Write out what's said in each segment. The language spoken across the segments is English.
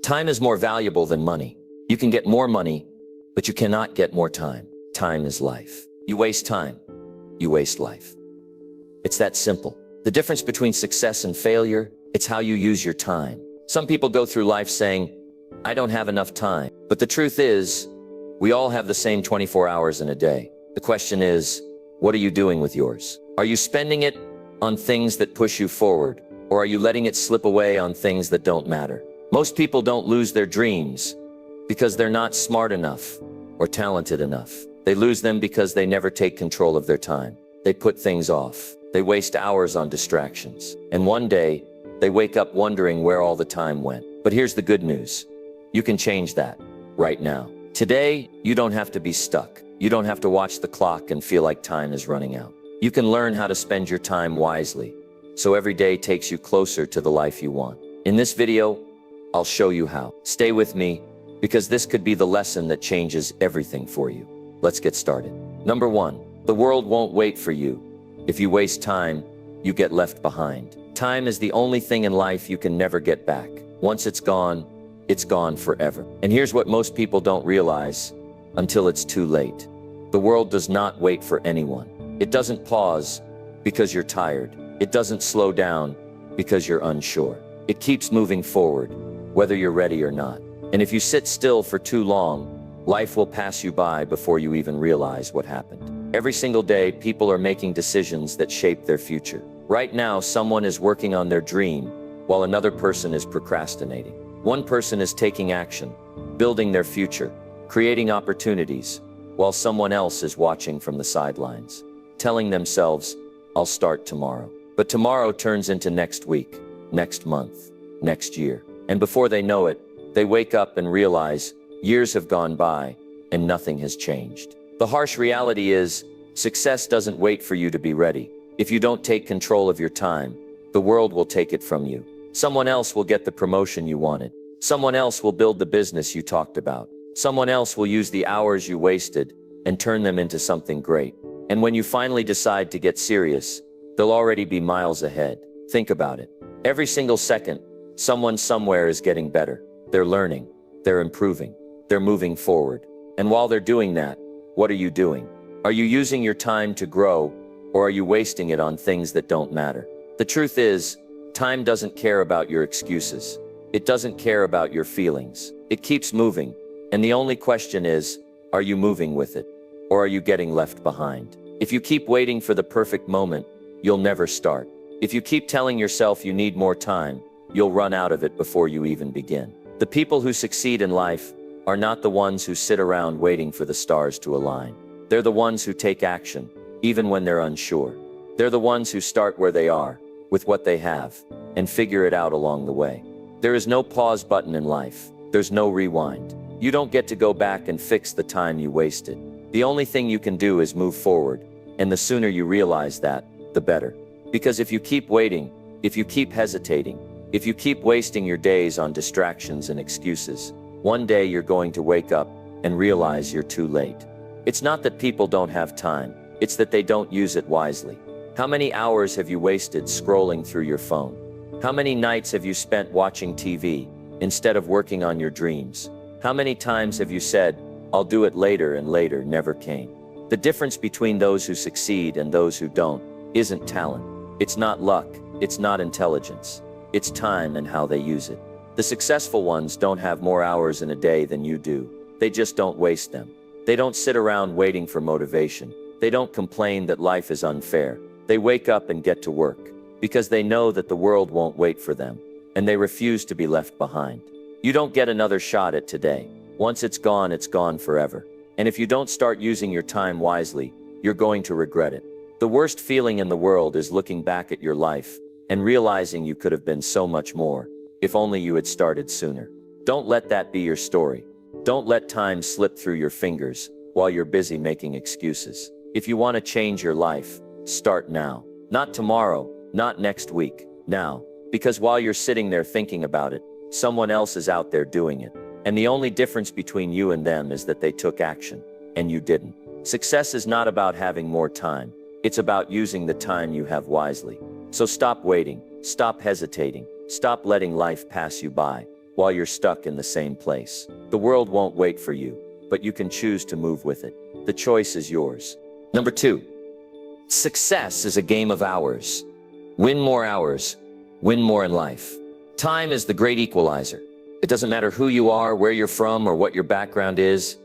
Time is more valuable than money. You can get more money, but you cannot get more time. Time is life. You waste time, you waste life. It's that simple. The difference between success and failure, it's how you use your time. Some people go through life saying, I don't have enough time. But the truth is, we all have the same 24 hours in a day. The question is, what are you doing with yours? Are you spending it on things that push you forward? Or are you letting it slip away on things that don't matter? Most people don't lose their dreams because they're not smart enough or talented enough. They lose them because they never take control of their time. They put things off. They waste hours on distractions. And one day, they wake up wondering where all the time went. But here's the good news. You can change that right now. Today, you don't have to be stuck. You don't have to watch the clock and feel like time is running out. You can learn how to spend your time wisely, so every day takes you closer to the life you want. In this video, I'll show you how. Stay with me, because this could be the lesson that changes everything for you. Let's get started. Number 1, the world won't wait for you. If you waste time, you get left behind. Time is the only thing in life you can never get back. Once it's gone forever. And here's what most people don't realize until it's too late. The world does not wait for anyone. It doesn't pause because you're tired. It doesn't slow down because you're unsure. It keeps moving forward, whether you're ready or not. And if you sit still for too long, life will pass you by before you even realize what happened. Every single day, people are making decisions that shape their future. Right now, someone is working on their dream, while another person is procrastinating. One person is taking action, building their future, creating opportunities, while someone else is watching from the sidelines, telling themselves, I'll start tomorrow. But tomorrow turns into next week, next month, next year. And before they know it, they wake up and realize years have gone by and nothing has changed. The harsh reality is, success doesn't wait for you to be ready. If you don't take control of your time, the world will take it from you. Someone else will get the promotion you wanted. Someone else will build the business you talked about. Someone else will use the hours you wasted and turn them into something great. And when you finally decide to get serious, they'll already be miles ahead. Think about it. Every single second, someone somewhere is getting better. They're learning, they're improving, they're moving forward. And while they're doing that, what are you doing? Are you using your time to grow, or are you wasting it on things that don't matter? The truth is, time doesn't care about your excuses. It doesn't care about your feelings. It keeps moving. And the only question is, are you moving with it? Or are you getting left behind? If you keep waiting for the perfect moment, you'll never start. If you keep telling yourself you need more time, you'll run out of it before you even begin. The people who succeed in life are not the ones who sit around waiting for the stars to align. They're the ones who take action, even when they're unsure. They're the ones who start where they are, with what they have, and figure it out along the way. There is no pause button in life. There's no rewind. You don't get to go back and fix the time you wasted. The only thing you can do is move forward, and the sooner you realize that, the better. Because if you keep waiting, if you keep hesitating, if you keep wasting your days on distractions and excuses, one day you're going to wake up and realize you're too late. It's not that people don't have time, it's that they don't use it wisely. How many hours have you wasted scrolling through your phone? How many nights have you spent watching TV instead of working on your dreams? How many times have you said, I'll do it later, and later never came? The difference between those who succeed and those who don't isn't talent. It's not luck. It's not intelligence. It's time and how they use it. The successful ones don't have more hours in a day than you do. They just don't waste them. They don't sit around waiting for motivation. They don't complain that life is unfair. They wake up and get to work because they know that the world won't wait for them, and they refuse to be left behind. You don't get another shot at today. Once it's gone forever. And if you don't start using your time wisely, you're going to regret it. The worst feeling in the world is looking back at your life and realizing you could have been so much more if only you had started sooner. Don't let that be your story. Don't let time slip through your fingers while you're busy making excuses. If you want to change your life, start now. Not tomorrow, not next week, now. Because while you're sitting there thinking about it, someone else is out there doing it. And the only difference between you and them is that they took action, and you didn't. Success is not about having more time. It's about using the time you have wisely. So stop waiting, stop hesitating, stop letting life pass you by, while you're stuck in the same place. The world won't wait for you, but you can choose to move with it. The choice is yours. Number 2, success is a game of hours. Win more hours, win more in life. Time is the great equalizer. It doesn't matter who you are, where you're from, or what your background is.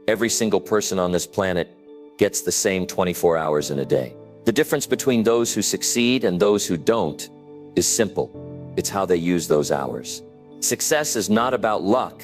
Every single person on this planet gets the same 24 hours in a day. The difference between those who succeed and those who don't is simple. It's how they use those hours. Success is not about luck.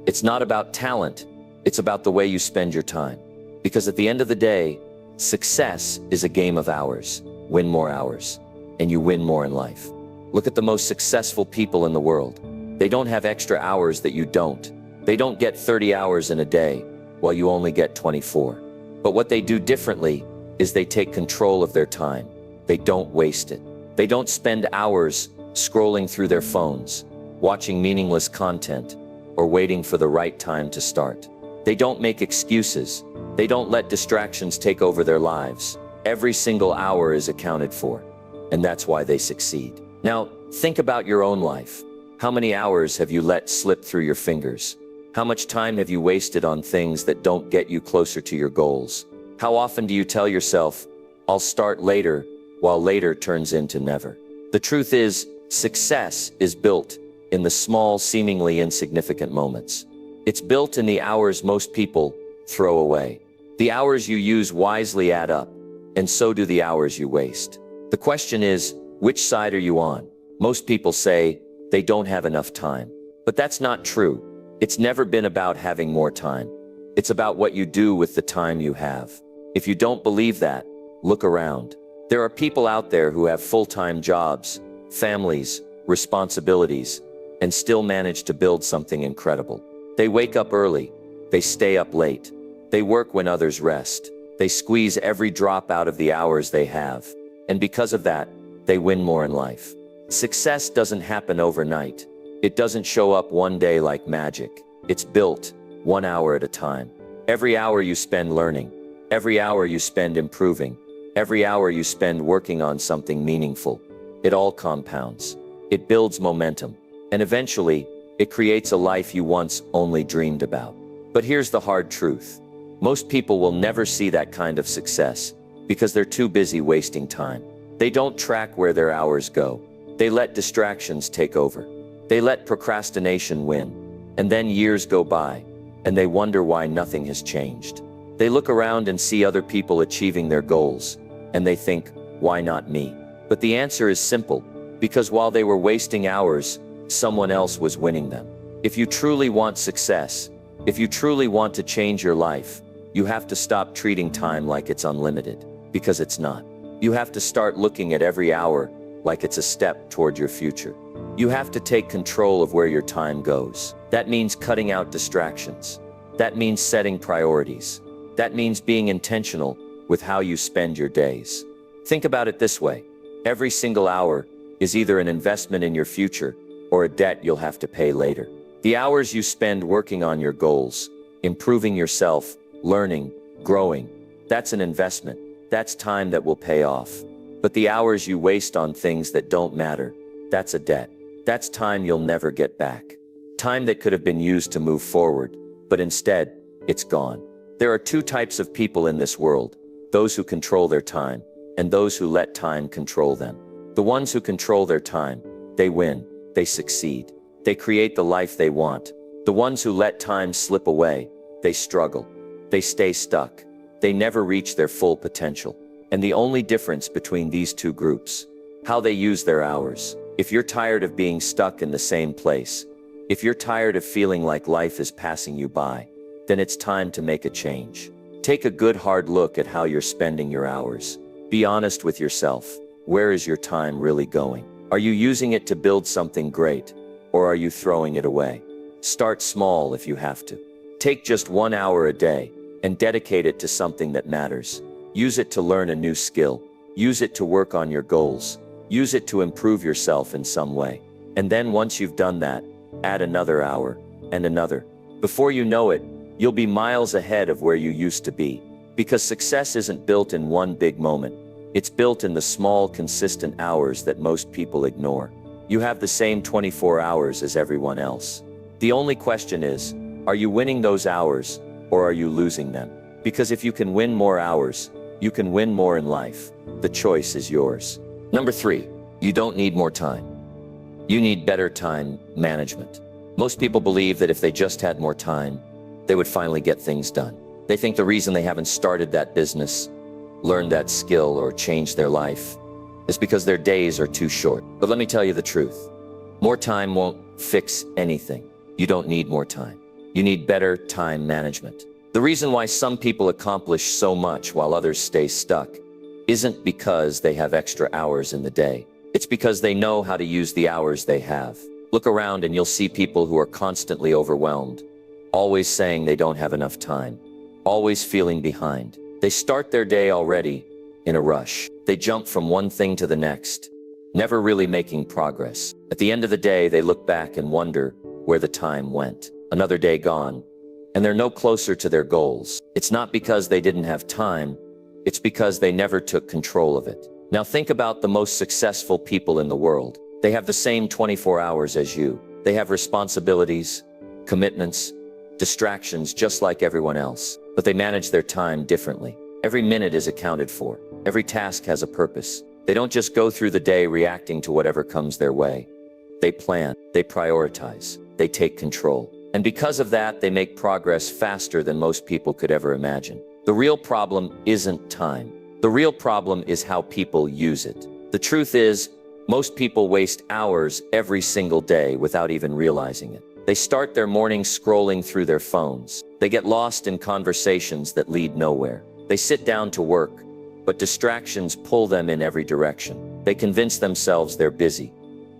It's not about talent. It's about the way you spend your time. Because at the end of the day, success is a game of hours. Win more hours, and you win more in life. Look at the most successful people in the world. They don't have extra hours that you don't. They don't get 30 hours in a day, while you only get 24. But what they do differently is they take control of their time. They don't waste it. They don't spend hours scrolling through their phones, watching meaningless content, or waiting for the right time to start. They don't make excuses. They don't let distractions take over their lives. Every single hour is accounted for, and that's why they succeed. Now, think about your own life. How many hours have you let slip through your fingers? How much time have you wasted on things that don't get you closer to your goals? How often do you tell yourself, "I'll start later," while later turns into never? The truth is, success is built in the small, seemingly insignificant moments. It's built in the hours most people throw away. The hours you use wisely add up, and so do the hours you waste. The question is, which side are you on? Most people say they don't have enough time. But that's not true. It's never been about having more time. It's about what you do with the time you have. If you don't believe that, look around. There are people out there who have full-time jobs, families, responsibilities, and still manage to build something incredible. They wake up early. They stay up late. They work when others rest. They squeeze every drop out of the hours they have. And because of that, they win more in life. Success doesn't happen overnight. It doesn't show up one day like magic. It's built 1 hour at a time. Every hour you spend learning, every hour you spend improving, every hour you spend working on something meaningful, it all compounds. It builds momentum. And eventually, it creates a life you once only dreamed about. But here's the hard truth. Most people will never see that kind of success because they're too busy wasting time. They don't track where their hours go. They let distractions take over. They let procrastination win. And then years go by, and they wonder why nothing has changed. They look around and see other people achieving their goals, and they think, why not me? But the answer is simple, because while they were wasting hours, someone else was winning them. If you truly want success, if you truly want to change your life, you have to stop treating time like it's unlimited, because it's not. You have to start looking at every hour like it's a step toward your future. You have to take control of where your time goes. That means cutting out distractions. That means setting priorities. That means being intentional with how you spend your days. Think about it this way. Every single hour is either an investment in your future or a debt you'll have to pay later. The hours you spend working on your goals, improving yourself, learning, growing, that's an investment. That's time that will pay off. But the hours you waste on things that don't matter, that's a debt. That's time you'll never get back. Time that could have been used to move forward, but instead, it's gone. There are two types of people in this world: those who control their time, and those who let time control them. The ones who control their time, they win, they succeed, they create the life they want. The ones who let time slip away, they struggle, they stay stuck, they never reach their full potential. And the only difference between these two groups, how they use their hours. If you're tired of being stuck in the same place, if you're tired of feeling like life is passing you by, then it's time to make a change. Take a good hard look at how you're spending your hours. Be honest with yourself. Where is your time really going? Are you using it to build something great, or are you throwing it away? Start small if you have to. Take just 1 hour a day and dedicate it to something that matters. Use it to learn a new skill. Use it to work on your goals. Use it to improve yourself in some way. And then once you've done that, add another hour, and another. Before you know it, you'll be miles ahead of where you used to be. Because success isn't built in one big moment. It's built in the small, consistent hours that most people ignore. You have the same 24 hours as everyone else. The only question is, are you winning those hours or are you losing them? Because if you can win more hours, you can win more in life. The choice is yours. Number 3, you don't need more time. You need better time management. Most people believe that if they just had more time, they would finally get things done. They think the reason they haven't started that business, learned that skill, or changed their life is because their days are too short. But let me tell you the truth. More time won't fix anything. You don't need more time. You need better time management. The reason why some people accomplish so much while others stay stuck isn't because they have extra hours in the day. It's because they know how to use the hours they have. Look around and you'll see people who are constantly overwhelmed, always saying they don't have enough time, always feeling behind. They start their day already in a rush. They jump from one thing to the next, never really making progress. At the end of the day, they look back and wonder where the time went. Another day gone, and they're no closer to their goals. It's not because they didn't have time, it's because they never took control of it. Now think about the most successful people in the world. They have the same 24 hours as you. They have responsibilities, commitments, distractions just like everyone else, but they manage their time differently. Every minute is accounted for. Every task has a purpose. They don't just go through the day reacting to whatever comes their way. They plan, they prioritize, they take control. And because of that, they make progress faster than most people could ever imagine. The real problem isn't time. The real problem is how people use it. The truth is, most people waste hours every single day without even realizing it. They start their morning scrolling through their phones. They get lost in conversations that lead nowhere. They sit down to work, but distractions pull them in every direction. They convince themselves they're busy.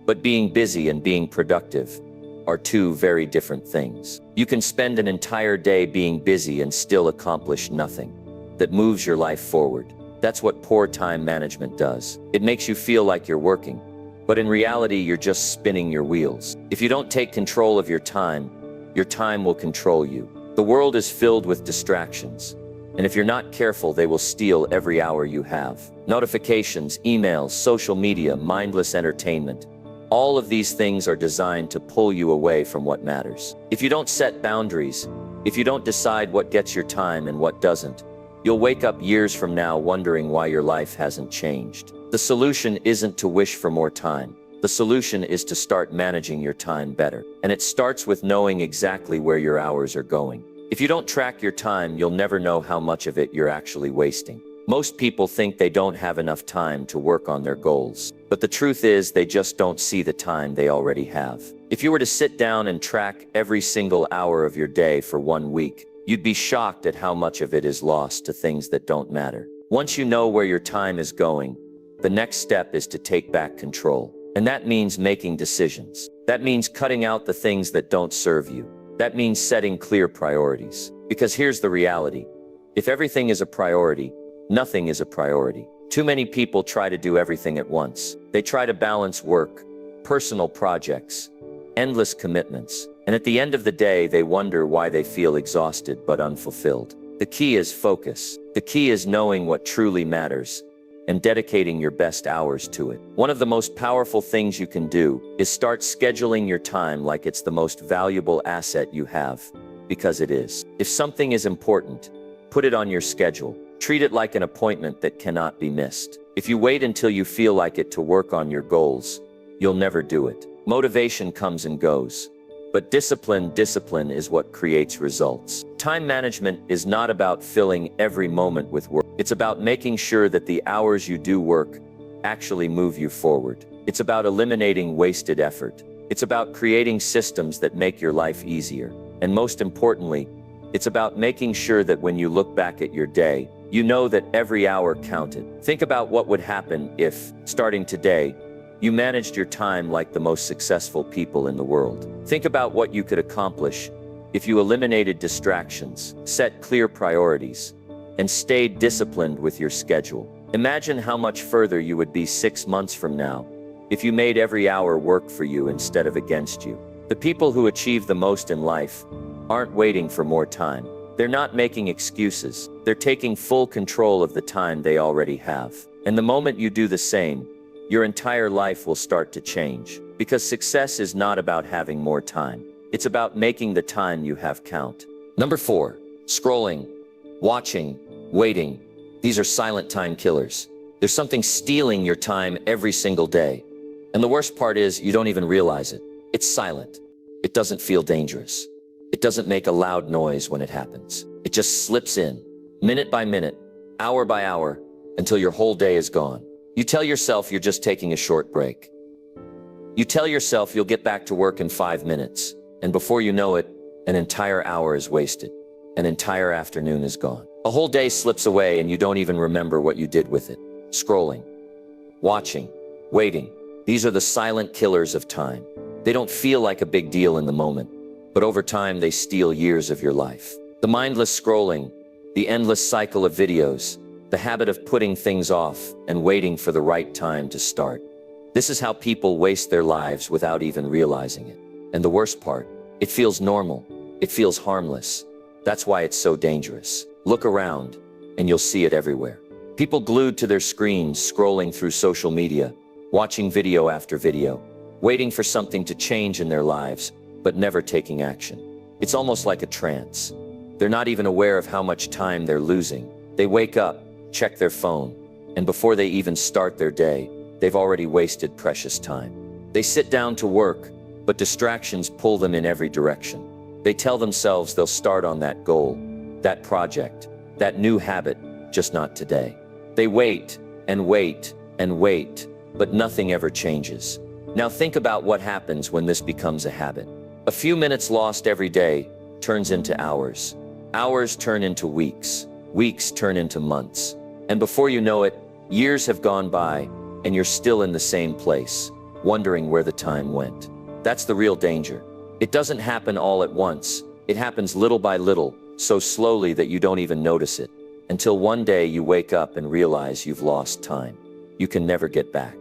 But being busy and being productive are two very different things. You can spend an entire day being busy and still accomplish nothing that moves your life forward. That's what poor time management does. It makes you feel like you're working, but in reality, you're just spinning your wheels. If you don't take control of your time will control you. The world is filled with distractions, and if you're not careful, they will steal every hour you have. Notifications, emails, social media, mindless entertainment. All of these things are designed to pull you away from what matters. If you don't set boundaries, if you don't decide what gets your time and what doesn't, you'll wake up years from now wondering why your life hasn't changed. The solution isn't to wish for more time. The solution is to start managing your time better. And it starts with knowing exactly where your hours are going. If you don't track your time, you'll never know how much of it you're actually wasting. Most people think they don't have enough time to work on their goals. But the truth is, they just don't see the time they already have. If you were to sit down and track every single hour of your day for 1 week, you'd be shocked at how much of it is lost to things that don't matter. Once you know where your time is going, the next step is to take back control. And that means making decisions. That means cutting out the things that don't serve you. That means setting clear priorities. Because here's the reality. If everything is a priority, nothing is a priority. Too many people try to do everything at once. They try to balance work, personal projects, endless commitments. And at the end of the day, they wonder why they feel exhausted but unfulfilled. The key is focus. The key is knowing what truly matters and dedicating your best hours to it. One of the most powerful things you can do is start scheduling your time like it's the most valuable asset you have, because it is. If something is important, put it on your schedule. Treat it like an appointment that cannot be missed. If you wait until you feel like it to work on your goals, you'll never do it. Motivation comes and goes, but discipline is what creates results. Time management is not about filling every moment with work. It's about making sure that the hours you do work actually move you forward. It's about eliminating wasted effort. It's about creating systems that make your life easier. And most importantly, it's about making sure that when you look back at your day, you know that every hour counted. Think about what would happen if, starting today, you managed your time like the most successful people in the world. Think about what you could accomplish if you eliminated distractions, set clear priorities, and stayed disciplined with your schedule. Imagine how much further you would be 6 months from now if you made every hour work for you instead of against you. The people who achieve the most in life aren't waiting for more time. They're not making excuses. They're taking full control of the time they already have. And the moment you do the same, your entire life will start to change. Because success is not about having more time. It's about making the time you have count. Number 4, scrolling, watching, waiting. These are silent time killers. There's something stealing your time every single day. And the worst part is you don't even realize it. It's silent. It doesn't feel dangerous. It doesn't make a loud noise when it happens. It just slips in, minute by minute, hour by hour, until your whole day is gone. You tell yourself you're just taking a short break. You tell yourself you'll get back to work in 5 minutes, and before you know it, an entire hour is wasted. An entire afternoon is gone. A whole day slips away and you don't even remember what you did with it. Scrolling, watching, waiting. These are the silent killers of time. They don't feel like a big deal in the moment, but over time they steal years of your life. The mindless scrolling, the endless cycle of videos, the habit of putting things off and waiting for the right time to start. This is how people waste their lives without even realizing it. And the worst part, it feels normal. It feels harmless. That's why it's so dangerous. Look around, and you'll see it everywhere. People glued to their screens, scrolling through social media, watching video after video, waiting for something to change in their lives, but never taking action. It's almost like a trance. They're not even aware of how much time they're losing. They wake up, check their phone, and before they even start their day, they've already wasted precious time. They sit down to work, but distractions pull them in every direction. They tell themselves they'll start on that goal, that project, that new habit, just not today. They wait and wait and wait, but nothing ever changes. Now think about what happens when this becomes a habit. A few minutes lost every day turns into hours. Hours turn into weeks. Weeks turn into months. And before you know it, years have gone by, and you're still in the same place, wondering where the time went. That's the real danger. It doesn't happen all at once. It happens little by little, so slowly that you don't even notice it, until one day you wake up and realize you've lost time. You can never get back.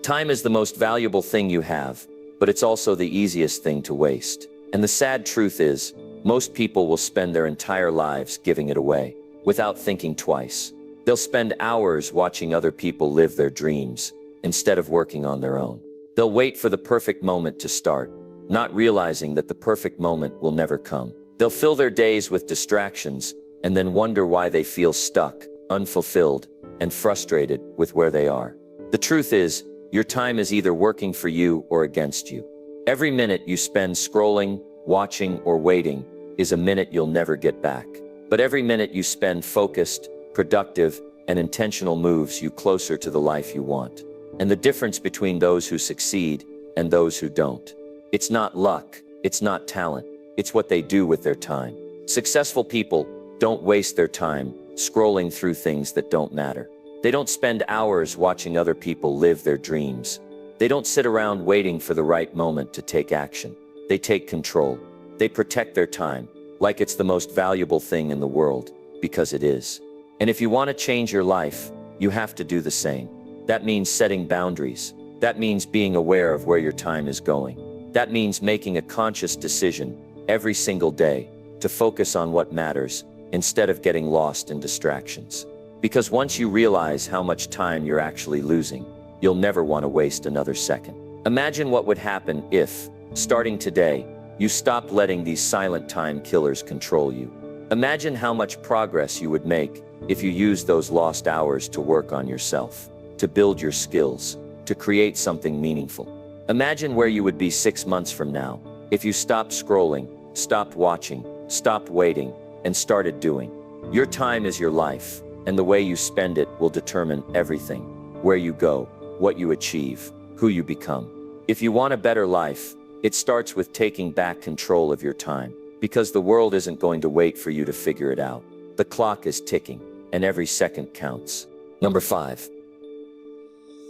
Time is the most valuable thing you have, but it's also the easiest thing to waste. And the sad truth is, most people will spend their entire lives giving it away, without thinking twice. They'll spend hours watching other people live their dreams, instead of working on their own. They'll wait for the perfect moment to start, not realizing that the perfect moment will never come. They'll fill their days with distractions, and then wonder why they feel stuck, unfulfilled, and frustrated with where they are. The truth is, your time is either working for you or against you. Every minute you spend scrolling, watching, or waiting is a minute you'll never get back. But every minute you spend focused, productive, and intentional moves you closer to the life you want. And the difference between those who succeed and those who don't. It's not luck, it's not talent, it's what they do with their time. Successful people don't waste their time scrolling through things that don't matter. They don't spend hours watching other people live their dreams. They don't sit around waiting for the right moment to take action. They take control. They protect their time, like it's the most valuable thing in the world, because it is. And if you want to change your life, you have to do the same. That means setting boundaries. That means being aware of where your time is going. That means making a conscious decision every single day to focus on what matters instead of getting lost in distractions. Because once you realize how much time you're actually losing, you'll never want to waste another second. Imagine what would happen if, starting today, you stopped letting these silent time killers control you. Imagine how much progress you would make if you used those lost hours to work on yourself, to build your skills, to create something meaningful. Imagine where you would be 6 months from now if you stopped scrolling, stopped watching, stopped waiting, and started doing. Your time is your life, and the way you spend it will determine everything: where you go, what you achieve, who you become. If you want a better life, it starts with taking back control of your time, because the world isn't going to wait for you to figure it out. The clock is ticking, and every second counts. Number 5.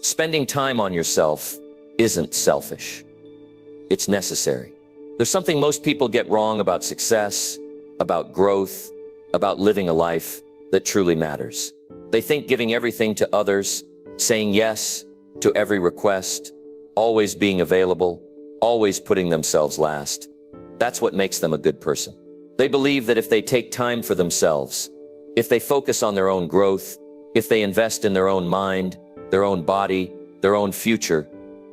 Spending time on yourself isn't selfish. It's necessary. There's something most people get wrong about success, about growth, about living a life that truly matters. They think giving everything to others, saying yes to every request, always being available, always putting themselves last, that's what makes them a good person. They believe that if they take time for themselves, if they focus on their own growth, if they invest in their own mind, their own body, their own future,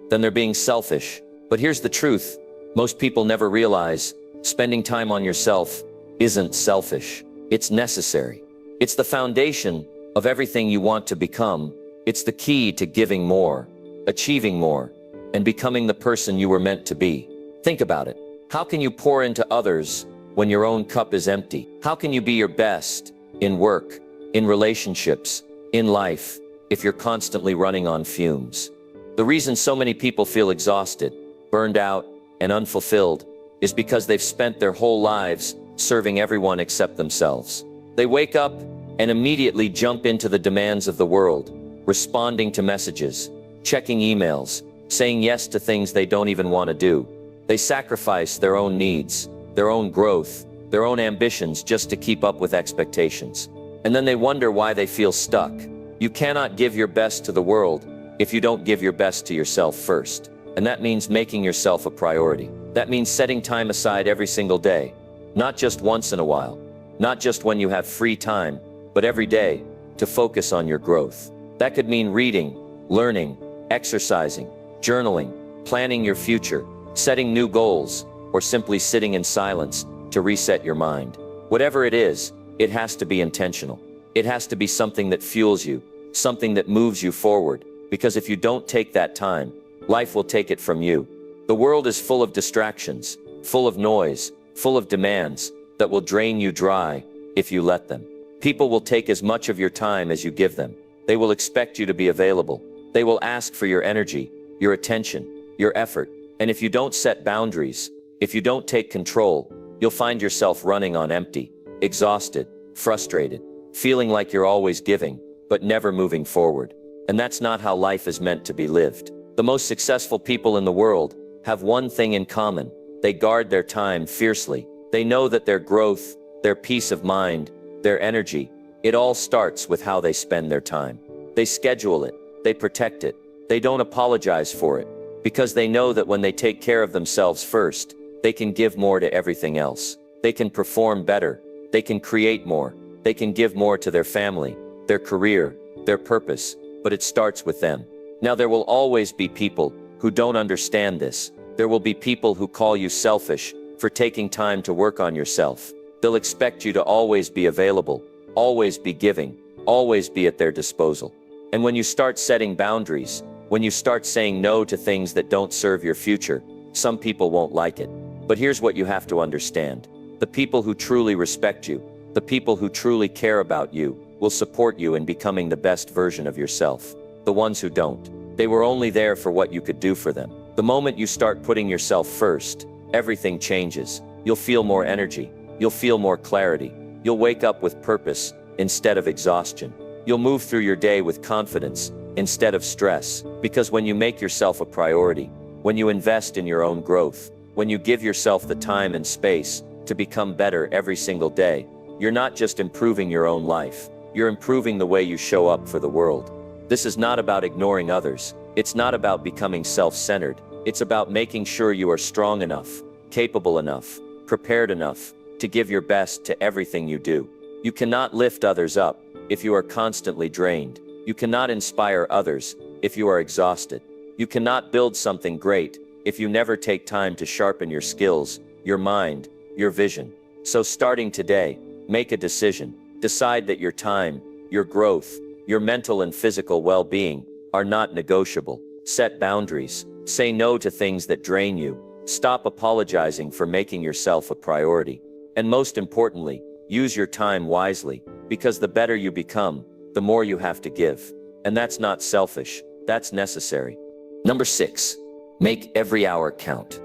then they're being selfish. But here's the truth: most people never realize Spending time on yourself isn't selfish. It's necessary. It's the foundation of everything you want to become. It's the key to giving more, achieving more, and becoming the person you were meant to be. Think about it. How can you pour into others when your own cup is empty? How can you be your best in work, in relationships, in life, if you're constantly running on fumes? The reason so many people feel exhausted, burned out, and unfulfilled is because they've spent their whole lives serving everyone except themselves. They wake up and immediately jump into the demands of the world, responding to messages, checking emails, saying yes to things they don't even want to do. They sacrifice their own needs, their own growth, their own ambitions just to keep up with expectations. And then they wonder why they feel stuck. You cannot give your best to the world if you don't give your best to yourself first. And that means making yourself a priority. That means setting time aside every single day, not just once in a while, not just when you have free time, but every day to focus on your growth. That could mean reading, learning, exercising, journaling, planning your future, setting new goals, or simply sitting in silence to reset your mind. Whatever it is, it has to be intentional. It has to be something that fuels you, something that moves you forward, because if you don't take that time, life will take it from you. The world is full of distractions, full of noise, full of demands that will drain you dry if you let them. People will take as much of your time as you give them. They will expect you to be available. They will ask for your energy, your attention, your effort. And if you don't set boundaries, if you don't take control, you'll find yourself running on empty, exhausted, frustrated, feeling like you're always giving, but never moving forward. And that's not how life is meant to be lived. The most successful people in the world have one thing in common. They guard their time fiercely. They know that their growth, their peace of mind, their energy, it all starts with how they spend their time. They schedule it, they protect it, they don't apologize for it, because they know that when they take care of themselves first, they can give more to everything else. They can perform better, they can create more, they can give more to their family, their career, their purpose, but it starts with them. Now there will always be people who don't understand this. There will be people who call you selfish for taking time to work on yourself. They'll expect you to always be available, always be giving, always be at their disposal. And when you start setting boundaries, when you start saying no to things that don't serve your future, some people won't like it. But here's what you have to understand. The people who truly respect you, the people who truly care about you, will support you in becoming the best version of yourself. The ones who don't, they were only there for what you could do for them. The moment you start putting yourself first, everything changes. You'll feel more energy. You'll feel more clarity. You'll wake up with purpose instead of exhaustion. You'll move through your day with confidence instead of stress. Because when you make yourself a priority, when you invest in your own growth, when you give yourself the time and space to become better every single day, you're not just improving your own life, you're improving the way you show up for the world. This is not about ignoring others. It's not about becoming self-centered. It's about making sure you are strong enough, capable enough, prepared enough to give your best to everything you do. You cannot lift others up if you are constantly drained. You cannot inspire others if you are exhausted. You cannot build something great if you never take time to sharpen your skills, your mind, your vision. So starting today, make a decision. Decide that your time, your growth, your mental and physical well-being are not negotiable. Set boundaries. Say no to things that drain you. Stop apologizing for making yourself a priority. And most importantly, use your time wisely, because the better you become, the more you have to give. And that's not selfish, that's necessary. Number 6, make every hour count,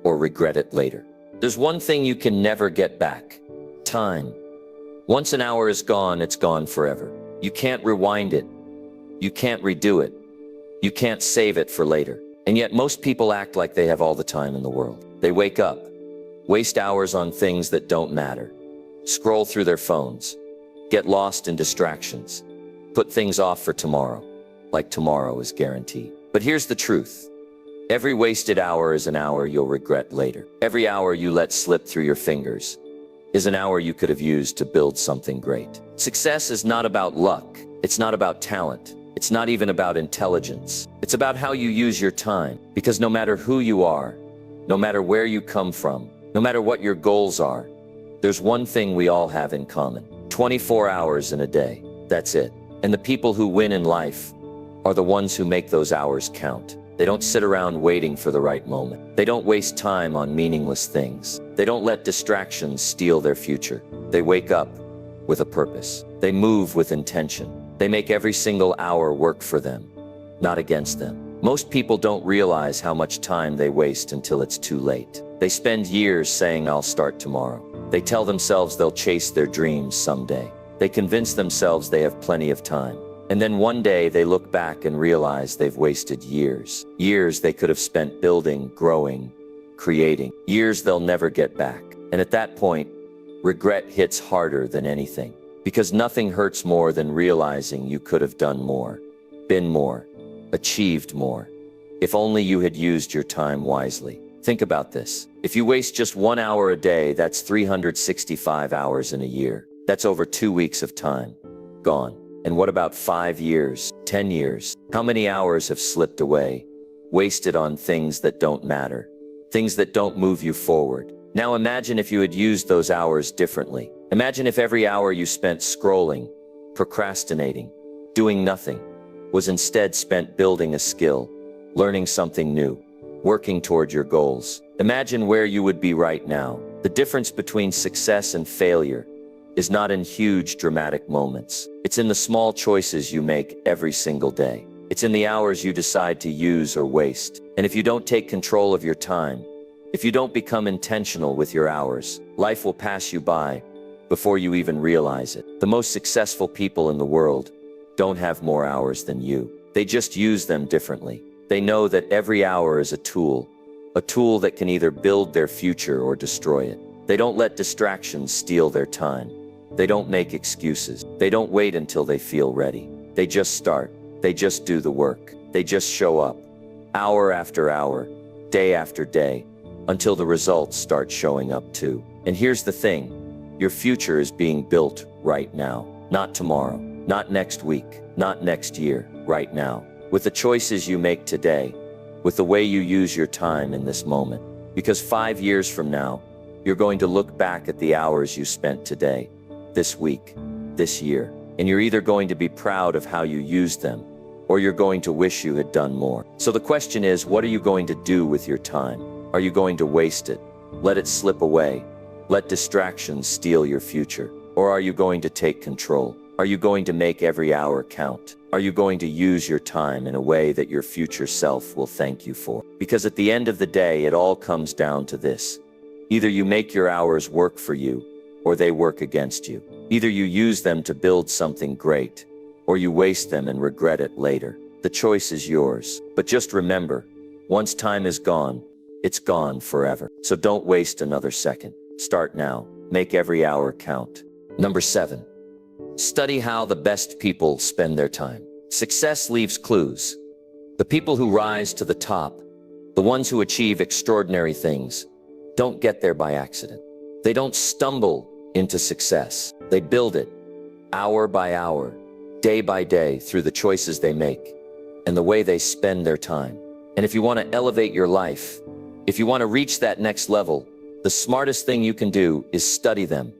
or regret it later. There's one thing you can never get back: time. Once an hour is gone, it's gone forever. You can't rewind it. You can't redo it. You can't save it for later. And yet most people act like they have all the time in the world. They wake up, waste hours on things that don't matter, scroll through their phones, get lost in distractions, put things off for tomorrow, like tomorrow is guaranteed. But here's the truth. Every wasted hour is an hour you'll regret later. Every hour you let slip through your fingers is an hour you could have used to build something great. Success is not about luck. It's not about talent. It's not even about intelligence. It's about how you use your time. Because no matter who you are, no matter where you come from, No matter what your goals are, there's one thing we all have in common. 24 hours in a day. That's it. And the people who win in life are the ones who make those hours count. They don't sit around waiting for the right moment. They don't waste time on meaningless things. They don't let distractions steal their future. They wake up with a purpose. They move with intention. They make every single hour work for them, not against them. Most people don't realize how much time they waste until it's too late. They spend years saying, "I'll start tomorrow." They tell themselves they'll chase their dreams someday. They convince themselves they have plenty of time. And then one day they look back and realize they've wasted years. Years they could have spent building, growing, creating. Years they'll never get back. And at that point, regret hits harder than anything. Because nothing hurts more than realizing you could have done more, been more, achieved more. If only you had used your time wisely. Think about this. If you waste just 1 hour a day, that's 365 hours in a year. That's over 2 weeks of time. Gone. And what about 5 years, 10 years? How many hours have slipped away, wasted on things that don't matter, things that don't move you forward? Now imagine if you had used those hours differently. Imagine if every hour you spent scrolling, procrastinating, doing nothing, was instead spent building a skill, learning something new, working toward your goals. Imagine where you would be right now. The difference between success and failure is not in huge dramatic moments. It's in the small choices you make every single day. It's in the hours you decide to use or waste. And if you don't take control of your time, if you don't become intentional with your hours, life will pass you by before you even realize it. The most successful people in the world don't have more hours than you. They just use them differently. They know that every hour is a tool that can either build their future or destroy it. They don't let distractions steal their time. They don't make excuses. They don't wait until they feel ready. They just start. They just do the work. They just show up, hour after hour, day after day, until the results start showing up too. And here's the thing, your future is being built right now, not tomorrow, not next week, not next year, right now. With the choices you make today, with the way you use your time in this moment. Because 5 years from now, you're going to look back at the hours you spent today, this week, this year, and you're either going to be proud of how you used them, or you're going to wish you had done more. So the question is, what are you going to do with your time? Are you going to waste it? Let it slip away? Let distractions steal your future? Or are you going to take control? Are you going to make every hour count? Are you going to use your time in a way that your future self will thank you for? Because at the end of the day, it all comes down to this. Either you make your hours work for you, or they work against you. Either you use them to build something great, or you waste them and regret it later. The choice is yours. But just remember, once time is gone, it's gone forever. So don't waste another second. Start now. Make every hour count. Number 7. Study how the best people spend their time. Success leaves clues. The people who rise to the top, the ones who achieve extraordinary things, don't get there by accident. They don't stumble into success. They build it, hour by hour, day by day, through the choices they make and the way they spend their time. And if you want to elevate your life, if you want to reach that next level, the smartest thing you can do is study them.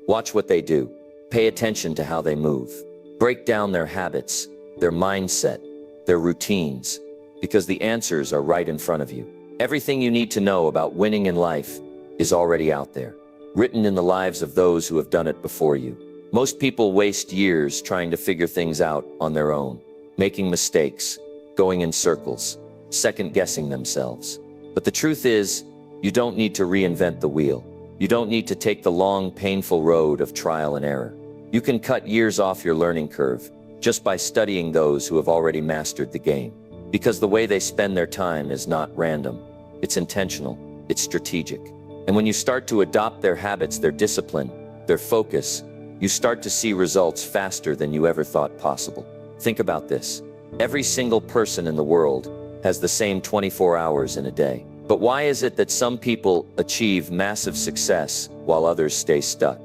Watch what they do. Pay attention to how they move. Break down their habits, their mindset, their routines, because the answers are right in front of you. Everything you need to know about winning in life is already out there, written in the lives of those who have done it before you. Most people waste years trying to figure things out on their own, making mistakes, going in circles, second-guessing themselves. But the truth is, you don't need to reinvent the wheel. You don't need to take the long, painful road of trial and error. You can cut years off your learning curve just by studying those who have already mastered the game. Because the way they spend their time is not random. It's intentional. It's strategic. And when you start to adopt their habits, their discipline, their focus, you start to see results faster than you ever thought possible. Think about this. Every single person in the world has the same 24 hours in a day. But why is it that some people achieve massive success while others stay stuck,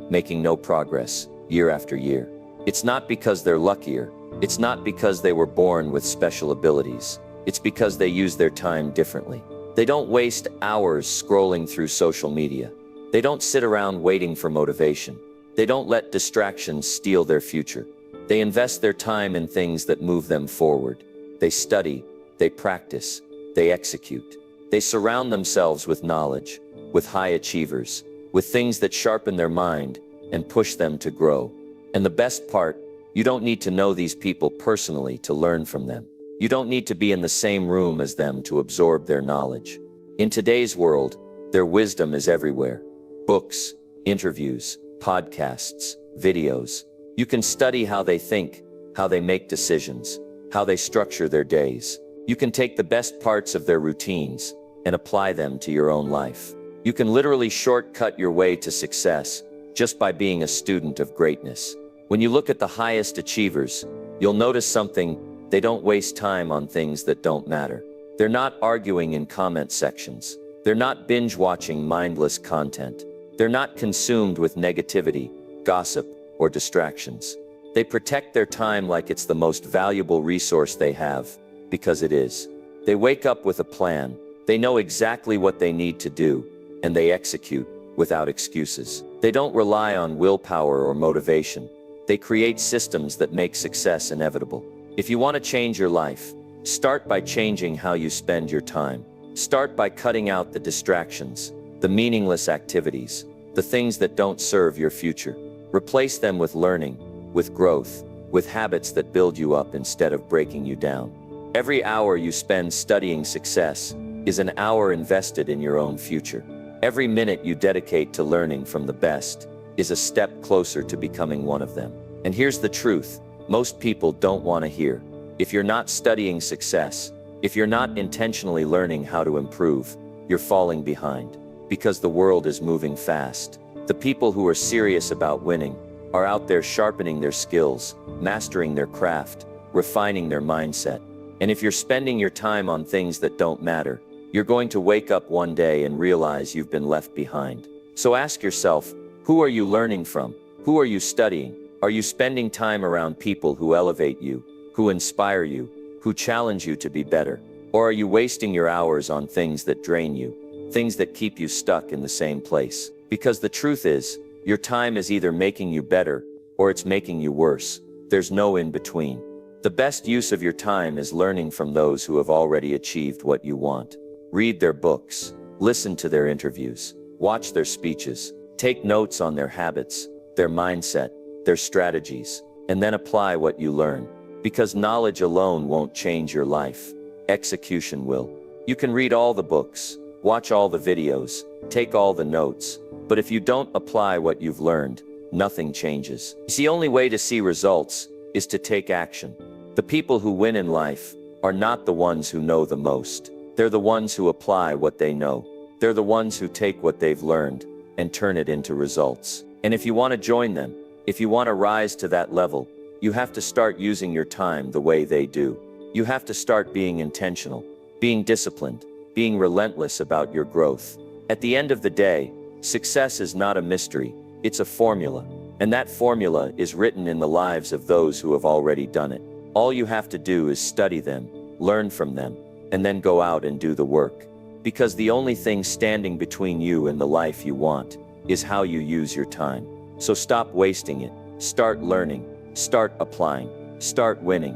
making no progress year after year? It's not because they're luckier. It's not because they were born with special abilities. It's because they use their time differently. They don't waste hours scrolling through social media. They don't sit around waiting for motivation. They don't let distractions steal their future. They invest their time in things that move them forward. They study, they practice, they execute. They surround themselves with knowledge, with high achievers, with things that sharpen their mind and push them to grow. And the best part, you don't need to know these people personally to learn from them. You don't need to be in the same room as them to absorb their knowledge. In today's world, their wisdom is everywhere. Books, interviews, podcasts, videos. You can study how they think, how they make decisions, how they structure their days. You can take the best parts of their routines and apply them to your own life. You can literally shortcut your way to success just by being a student of greatness. When you look at the highest achievers, you'll notice something. They don't waste time on things that don't matter. They're not arguing in comment sections. They're not binge-watching mindless content. They're not consumed with negativity, gossip, or distractions. They protect their time like it's the most valuable resource they have, because it is. They wake up with a plan. They know exactly what they need to do, and they execute without excuses. They don't rely on willpower or motivation. They create systems that make success inevitable. If you want to change your life, start by changing how you spend your time. Start by cutting out the distractions, the meaningless activities, the things that don't serve your future. Replace them with learning, with growth, with habits that build you up instead of breaking you down. Every hour you spend studying success is an hour invested in your own future. Every minute you dedicate to learning from the best is a step closer to becoming one of them. And here's the truth, most people don't want to hear. If you're not studying success, if you're not intentionally learning how to improve, you're falling behind. Because the world is moving fast. The people who are serious about winning are out there sharpening their skills, mastering their craft, refining their mindset. And if you're spending your time on things that don't matter, you're going to wake up one day and realize you've been left behind. So ask yourself, who are you learning from? Who are you studying? Are you spending time around people who elevate you, who inspire you, who challenge you to be better? Or are you wasting your hours on things that drain you, things that keep you stuck in the same place? Because the truth is, your time is either making you better or it's making you worse. There's no in between. The best use of your time is learning from those who have already achieved what you want. Read their books, listen to their interviews, watch their speeches, take notes on their habits, their mindset, their strategies, and then apply what you learn. Because knowledge alone won't change your life. Execution will. You can read all the books, watch all the videos, take all the notes, but if you don't apply what you've learned, nothing changes. The only way to see results is to take action. The people who win in life are not the ones who know the most. They're the ones who apply what they know. They're the ones who take what they've learned and turn it into results. And if you want to join them, if you want to rise to that level, you have to start using your time the way they do. You have to start being intentional, being disciplined, being relentless about your growth. At the end of the day, success is not a mystery, it's a formula. And that formula is written in the lives of those who have already done it. All you have to do is study them, learn from them, and then go out and do the work. Because the only thing standing between you and the life you want is how you use your time. So stop wasting it. Start learning. Start applying. Start winning.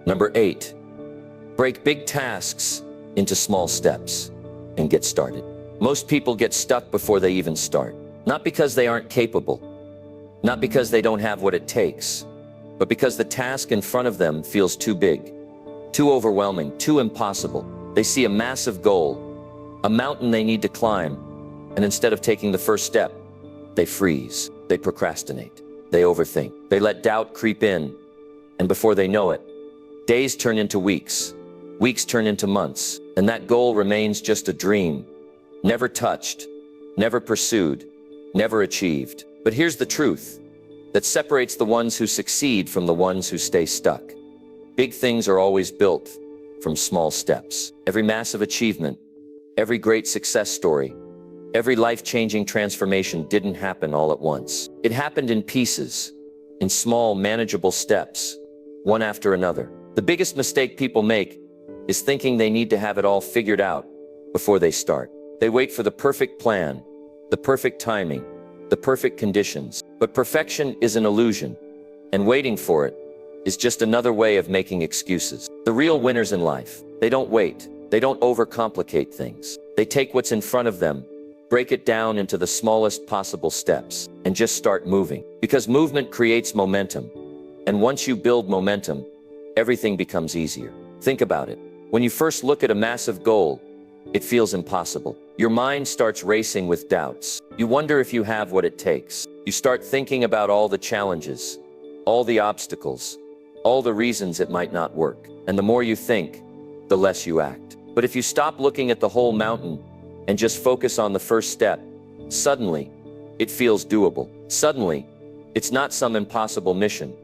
Number 8, break big tasks into small steps and get started. Most people get stuck before they even start. Not because they aren't capable, not because they don't have what it takes, but because the task in front of them feels too big, too overwhelming, too impossible. They see a massive goal, a mountain they need to climb, and instead of taking the first step, they freeze, they procrastinate, they overthink, they let doubt creep in, and before they know it, days turn into weeks, weeks turn into months, and that goal remains just a dream, never touched, never pursued, never achieved. But here's the truth that separates the ones who succeed from the ones who stay stuck. Big things are always built from small steps. Every massive achievement, every great success story, every life-changing transformation didn't happen all at once. It happened in pieces, in small, manageable steps, one after another. The biggest mistake people make is thinking they need to have it all figured out before they start. They wait for the perfect plan, the perfect timing, the perfect conditions. But perfection is an illusion, and waiting for it is just another way of making excuses. The real winners in life, they don't wait. They don't overcomplicate things. They take what's in front of them, break it down into the smallest possible steps, and just start moving. Because movement creates momentum. And once you build momentum, everything becomes easier. Think about it. When you first look at a massive goal, it feels impossible. Your mind starts racing with doubts. You wonder if you have what it takes. You start thinking about all the challenges, all the obstacles, all the reasons it might not work. And the more you think, the less you act. But if you stop looking at the whole mountain and just focus on the first step, suddenly, it feels doable. Suddenly, it's not some impossible mission.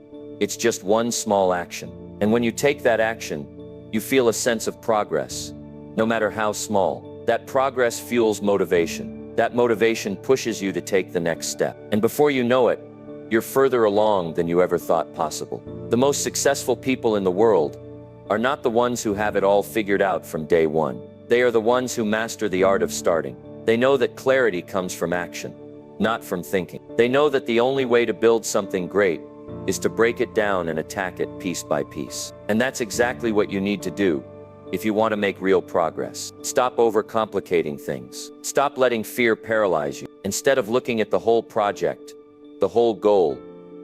It's just one small action. And when you take that action, you feel a sense of progress, no matter how small. That progress fuels motivation. That motivation pushes you to take the next step. And before you know it, you're further along than you ever thought possible. The most successful people in the world are not the ones who have it all figured out from day one. They are the ones who master the art of starting. They know that clarity comes from action, not from thinking. They know that the only way to build something great is to break it down and attack it piece by piece. And that's exactly what you need to do if you want to make real progress. Stop overcomplicating things. Stop letting fear paralyze you. Instead of looking at the whole project, the whole goal,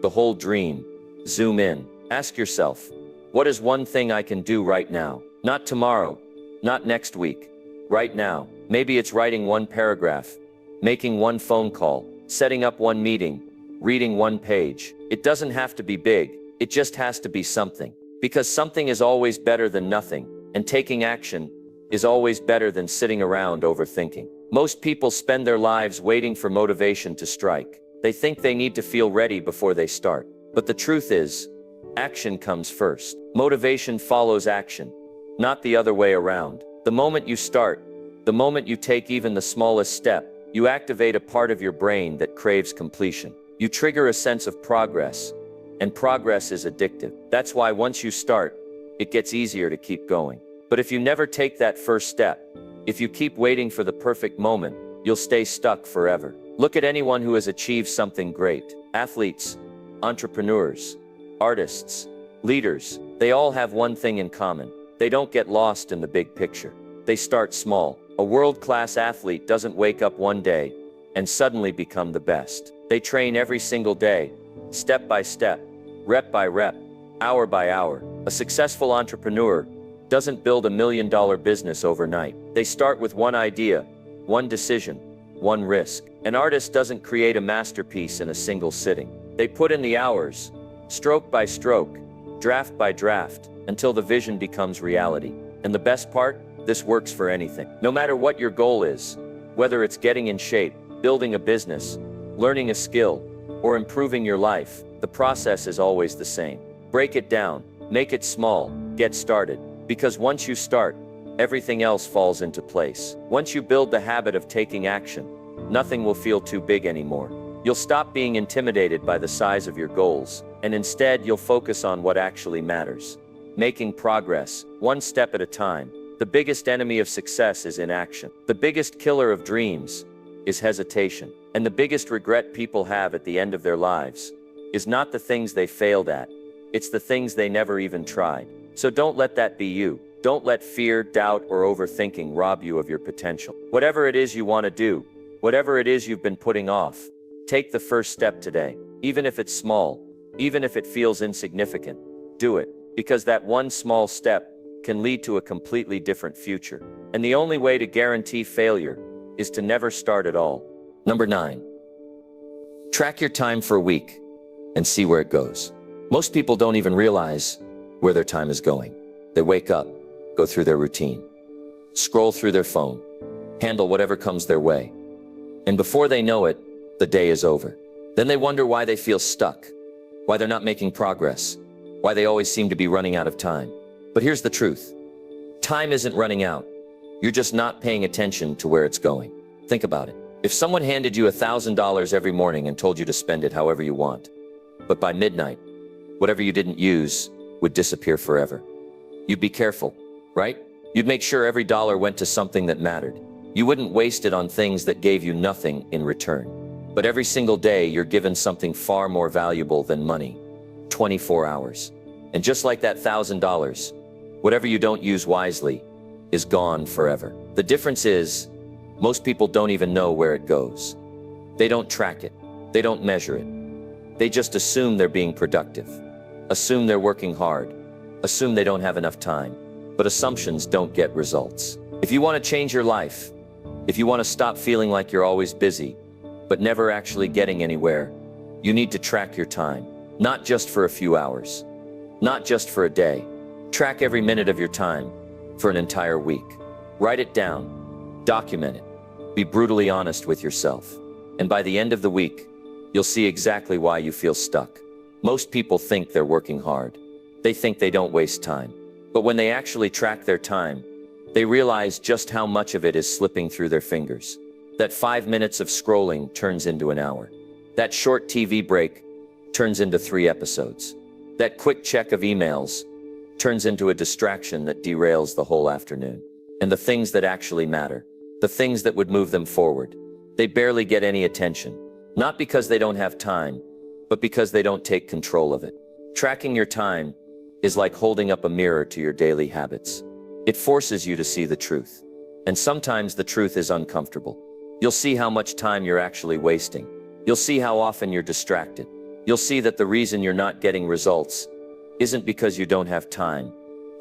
the whole dream, zoom in. Ask yourself, what is one thing I can do right now? Not tomorrow, not next week, right now. Maybe it's writing one paragraph, making one phone call, setting up one meeting, reading one page. It doesn't have to be big, it just has to be something. Because something is always better than nothing, and taking action is always better than sitting around overthinking. Most people spend their lives waiting for motivation to strike. They think they need to feel ready before they start. But the truth is, action comes first. Motivation follows action, not the other way around. The moment you start, the moment you take even the smallest step, you activate a part of your brain that craves completion. You trigger a sense of progress, and progress is addictive. That's why once you start, it gets easier to keep going. But if you never take that first step, if you keep waiting for the perfect moment, you'll stay stuck forever. Look at anyone who has achieved something great. Athletes, entrepreneurs, artists, leaders, they all have one thing in common. They don't get lost in the big picture. They start small. A world-class athlete doesn't wake up one day and suddenly become the best. They train every single day, step by step, rep by rep, hour by hour. A successful entrepreneur doesn't build $1 million business overnight. They start with one idea, one decision, one risk. An artist doesn't create a masterpiece in a single sitting. They put in the hours, stroke by stroke, draft by draft, until the vision becomes reality. And the best part? This works for anything. No matter what your goal is, whether it's getting in shape, building a business, learning a skill, or improving your life, the process is always the same. Break it down, make it small, get started. Because once you start, everything else falls into place. Once you build the habit of taking action, nothing will feel too big anymore. You'll stop being intimidated by the size of your goals, and instead you'll focus on what actually matters. Making progress, one step at a time. The biggest enemy of success is inaction. The biggest killer of dreams is hesitation. And the biggest regret people have at the end of their lives is not the things they failed at, it's the things they never even tried. So don't let that be you. Don't let fear, doubt, or overthinking rob you of your potential. Whatever it is you want to do, whatever it is you've been putting off, take the first step today. Even if it's small, even if it feels insignificant, do it. Because that one small step can lead to a completely different future. And the only way to guarantee failure is to never start at all. Number 9. Track your time for a week and see where it goes. Most people don't even realize where their time is going. They wake up, go through their routine, scroll through their phone, handle whatever comes their way. And before they know it, the day is over. Then they wonder why they feel stuck, why they're not making progress, why they always seem to be running out of time. But here's the truth. Time isn't running out. You're just not paying attention to where it's going. Think about it. If someone handed you $1,000 every morning and told you to spend it however you want, but by midnight, whatever you didn't use would disappear forever, you'd be careful, right? You'd make sure every dollar went to something that mattered. You wouldn't waste it on things that gave you nothing in return. But every single day, you're given something far more valuable than money. 24 hours. And just like that $1,000, whatever you don't use wisely is gone forever. The difference is, most people don't even know where it goes. They don't track it. They don't measure it. They just assume they're being productive. Assume they're working hard. Assume they don't have enough time. But assumptions don't get results. If you want to change your life, if you want to stop feeling like you're always busy, but never actually getting anywhere, you need to track your time. Not just for a few hours. Not just for a day. Track every minute of your time for an entire week. Write it down. Document it. Be brutally honest with yourself. And by the end of the week, you'll see exactly why you feel stuck. Most people think they're working hard. They think they don't waste time. But when they actually track their time, they realize just how much of it is slipping through their fingers. That 5 minutes of scrolling turns into an hour. That short TV break turns into 3 episodes. That quick check of emails turns into a distraction that derails the whole afternoon. And the things that actually matter, the things that would move them forward, they barely get any attention. Not because they don't have time, but because they don't take control of it. Tracking your time is like holding up a mirror to your daily habits. It forces you to see the truth. And sometimes the truth is uncomfortable. You'll see how much time you're actually wasting. You'll see how often you're distracted. You'll see that the reason you're not getting results isn't because you don't have time.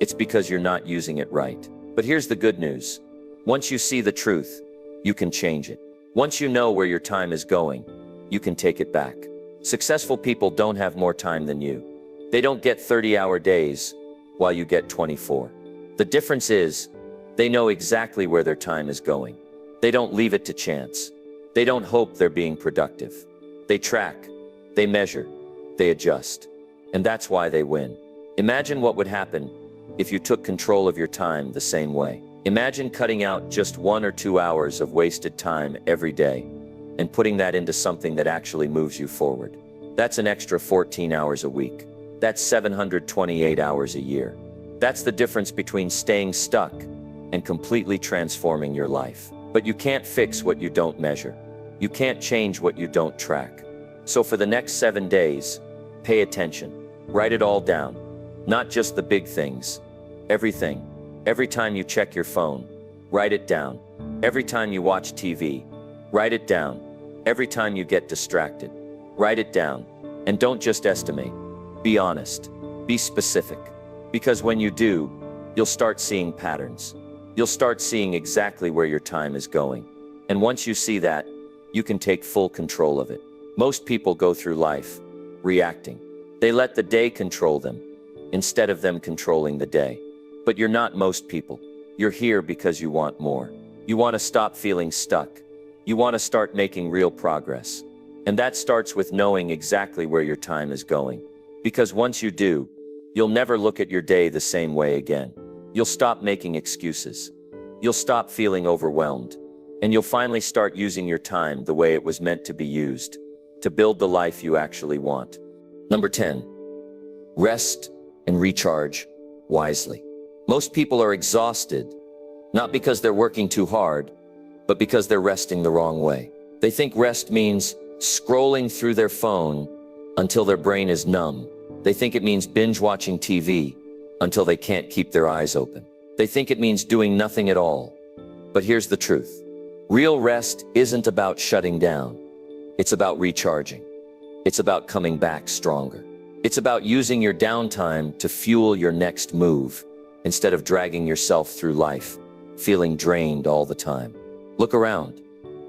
It's because you're not using it right. But here's the good news. Once you see the truth, you can change it. Once you know where your time is going, you can take it back. Successful people don't have more time than you. They don't get 30-hour days while you get 24. The difference is, they know exactly where their time is going. They don't leave it to chance. They don't hope they're being productive. They track, they measure, they adjust. And that's why they win. Imagine what would happen if you took control of your time the same way. Imagine cutting out just 1 or 2 hours of wasted time every day and putting that into something that actually moves you forward. That's an extra 14 hours a week. That's 728 hours a year. That's the difference between staying stuck and completely transforming your life. But you can't fix what you don't measure. You can't change what you don't track. So for the next 7 days, pay attention. Write it all down. Not just the big things. Everything. Every time you check your phone, write it down. Every time you watch TV, write it down. Every time you get distracted, write it down. And don't just estimate. Be honest. Be specific. Because when you do, you'll start seeing patterns. You'll start seeing exactly where your time is going. And once you see that, you can take full control of it. Most people go through life reacting. They let the day control them instead of them controlling the day. But you're not most people. You're here because you want more. You want to stop feeling stuck. You want to start making real progress. And that starts with knowing exactly where your time is going. Because once you do, you'll never look at your day the same way again. You'll stop making excuses. You'll stop feeling overwhelmed. And you'll finally start using your time the way it was meant to be used, to build the life you actually want. Number 10, rest and recharge wisely. Most people are exhausted, not because they're working too hard, but because they're resting the wrong way. They think rest means scrolling through their phone until their brain is numb. They think it means binge watching TV until they can't keep their eyes open. They think it means doing nothing at all. But here's the truth. Real rest isn't about shutting down. It's about recharging. It's about coming back stronger. It's about using your downtime to fuel your next move instead of dragging yourself through life, feeling drained all the time. Look around.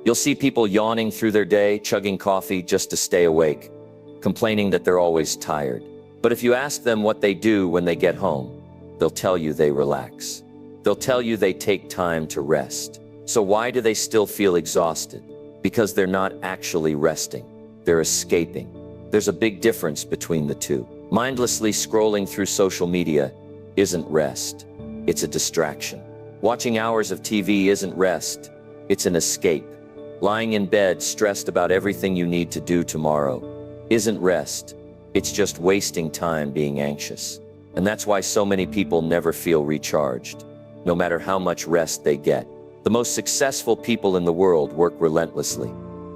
You'll see people yawning through their day, chugging coffee just to stay awake, complaining that they're always tired. But if you ask them what they do when they get home, they'll tell you they relax. They'll tell you they take time to rest. So why do they still feel exhausted? Because they're not actually resting. They're escaping. There's a big difference between the two. Mindlessly scrolling through social media isn't rest. It's a distraction. Watching hours of TV isn't rest. It's an escape. Lying in bed stressed about everything you need to do tomorrow isn't rest. It's just wasting time being anxious. And that's why so many people never feel recharged. no matter how much rest they get. The most successful people in the world work relentlessly.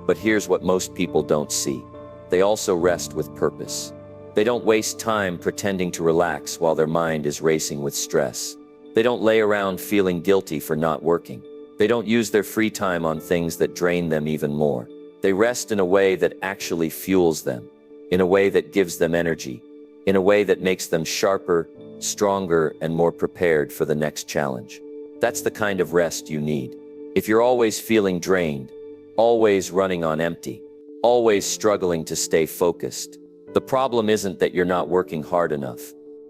But here's what most people don't see. They also rest with purpose. They don't waste time pretending to relax while their mind is racing with stress. They don't lay around feeling guilty for not working. They don't use their free time on things that drain them even more. They rest in a way that actually fuels them, in a way that gives them energy, in a way that makes them sharper, stronger, and more prepared for the next challenge. That's the kind of rest you need. If you're always feeling drained, always running on empty, always struggling to stay focused, the problem isn't that you're not working hard enough.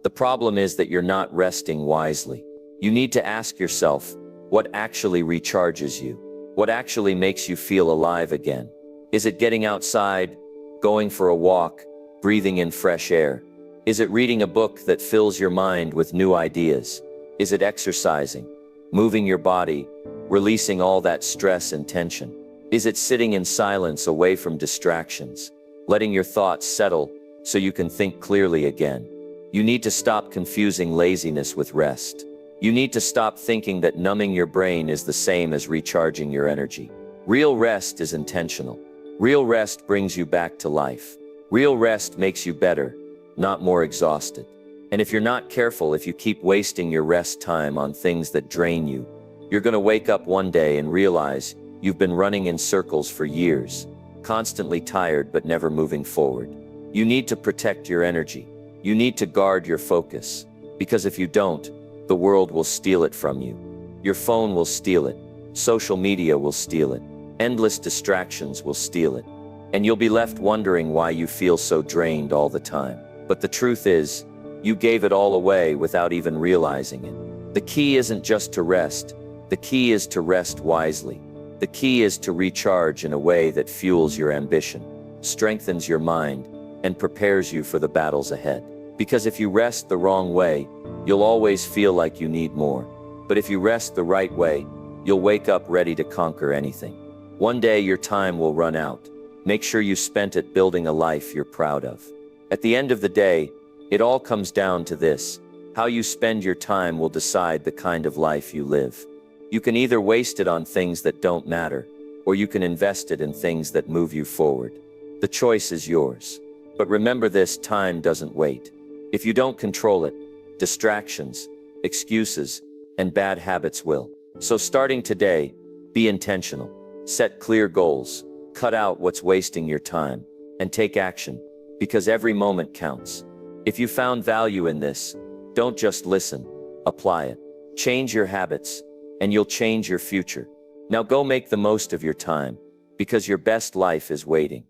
The problem is that you're not resting wisely. You need to ask yourself, what actually recharges you? What actually makes you feel alive again? Is it getting outside, going for a walk, breathing in fresh air? Is it reading a book that fills your mind with new ideas? Is it exercising, moving your body, releasing all that stress and tension? Is it sitting in silence away from distractions, letting your thoughts settle so you can think clearly again? You need to stop confusing laziness with rest. You need to stop thinking that numbing your brain is the same as recharging your energy. Real rest is intentional. Real rest brings you back to life. Real rest makes you better, not more exhausted. And if you're not careful, if you keep wasting your rest time on things that drain you, you're going to wake up one day and realize you've been running in circles for years, constantly tired but never moving forward. You need to protect your energy. You need to guard your focus, because if you don't, the world will steal it from you. Your phone will steal it. Social media will steal it. Endless distractions will steal it. And you'll be left wondering why you feel so drained all the time. But the truth is, you gave it all away without even realizing it. The key isn't just to rest. The key is to rest wisely. The key is to recharge in a way that fuels your ambition, strengthens your mind, and prepares you for the battles ahead. Because if you rest the wrong way, you'll always feel like you need more. But if you rest the right way, you'll wake up ready to conquer anything. One day your time will run out. Make sure you spent it building a life you're proud of. At the end of the day, it all comes down to this. How you spend your time will decide the kind of life you live. You can either waste it on things that don't matter, or you can invest it in things that move you forward. The choice is yours. But remember this, time doesn't wait. If you don't control it, distractions, excuses, and bad habits will. So starting today, be intentional. Set clear goals. Cut out what's wasting your time. And take action, because every moment counts. If you found value in this, don't just listen, apply it. Change your habits, and you'll change your future. Now go make the most of your time, because your best life is waiting.